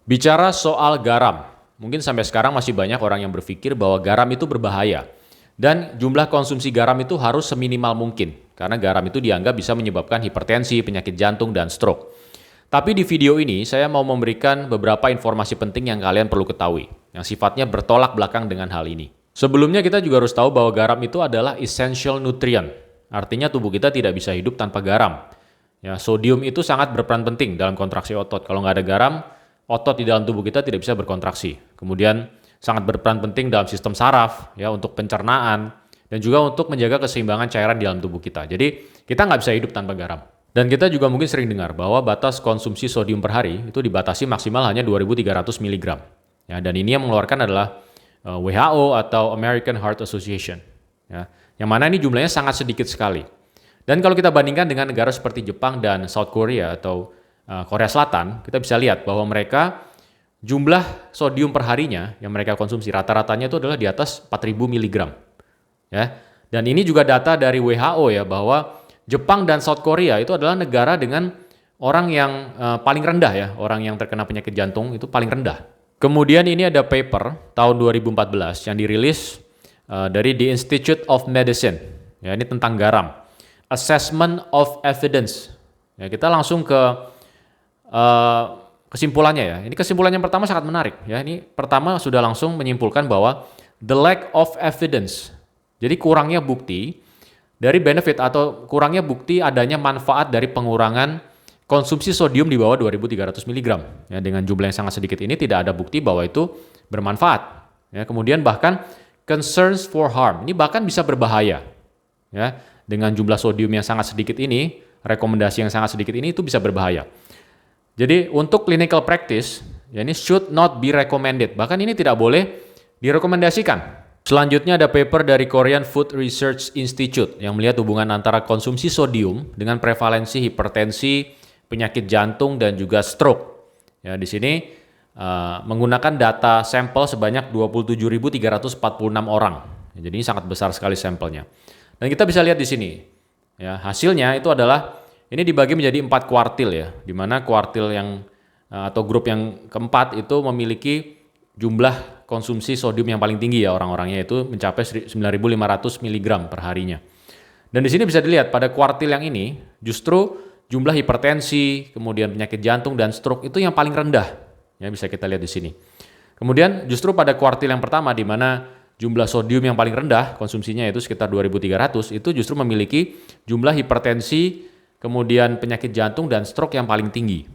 Bicara soal garam, mungkin sampai sekarang masih banyak orang yang berpikir bahwa garam itu berbahaya. Dan jumlah konsumsi garam itu harus seminimal mungkin, karena garam itu dianggap bisa menyebabkan hipertensi, penyakit jantung, dan stroke. Tapi di video ini, saya mau memberikan beberapa informasi penting yang kalian perlu ketahui, yang sifatnya bertolak belakang dengan hal ini. Sebelumnya kita juga harus tahu bahwa garam itu adalah essential nutrient, artinya tubuh kita tidak bisa hidup tanpa garam. Ya, sodium itu sangat berperan penting dalam kontraksi otot. Kalau nggak ada garam, otot di dalam tubuh kita tidak bisa berkontraksi. Kemudian sangat berperan penting dalam sistem saraf, ya, untuk pencernaan, dan juga untuk menjaga keseimbangan cairan di dalam tubuh kita. Jadi kita nggak bisa hidup tanpa garam. Dan kita juga mungkin sering dengar bahwa batas konsumsi sodium per hari itu dibatasi maksimal hanya 2.300 mg. Ya, dan ini yang mengeluarkan adalah WHO atau American Heart Association. Ya, yang mana ini jumlahnya sangat sedikit sekali. Dan kalau kita bandingkan dengan negara seperti Jepang dan South Korea atau Korea Selatan, kita bisa lihat bahwa mereka jumlah sodium per harinya yang mereka konsumsi rata-ratanya itu adalah di atas 4.000 mg. Ya. Dan ini juga data dari WHO ya, bahwa Jepang dan South Korea itu adalah negara dengan orang yang paling rendah ya, orang yang terkena penyakit jantung itu paling rendah. Kemudian ini ada paper tahun 2014 yang dirilis dari The Institute of Medicine. Ya, ini tentang garam. Assessment of Evidence. Ya, kita langsung ke kesimpulannya ya. Ini kesimpulan yang pertama sangat menarik ya. Ini pertama sudah langsung menyimpulkan bahwa the lack of evidence. Jadi kurangnya bukti dari benefit atau kurangnya bukti adanya manfaat dari pengurangan konsumsi sodium di bawah 2.300 mg. Ya, dengan jumlah yang sangat sedikit ini tidak ada bukti bahwa itu bermanfaat. Ya, kemudian bahkan concerns for harm. Ini bahkan bisa berbahaya. Ya, dengan jumlah sodium yang sangat sedikit ini, rekomendasi yang sangat sedikit ini itu bisa berbahaya. Jadi untuk clinical practice, ya ini should not be recommended. Bahkan ini tidak boleh direkomendasikan. Selanjutnya ada paper dari Korean Food Research Institute yang melihat hubungan antara konsumsi sodium dengan prevalensi hipertensi, penyakit jantung, dan juga stroke. Ya, di sini menggunakan data sampel sebanyak 27.346 orang. Ya, jadi ini sangat besar sekali sampelnya. Dan kita bisa lihat di sini, ya, hasilnya itu adalah ini dibagi menjadi 4 kuartil ya, di mana kuartil yang atau grup yang keempat itu memiliki jumlah konsumsi sodium yang paling tinggi ya orang-orangnya itu mencapai 9.500 mg per harinya. Dan di sini bisa dilihat pada kuartil yang ini justru jumlah hipertensi, kemudian penyakit jantung dan stroke itu yang paling rendah. Ya, bisa kita lihat di sini. Kemudian justru pada kuartil yang pertama di mana jumlah sodium yang paling rendah konsumsinya itu sekitar 2.300 itu justru memiliki jumlah hipertensi, kemudian penyakit jantung dan stroke yang paling tinggi.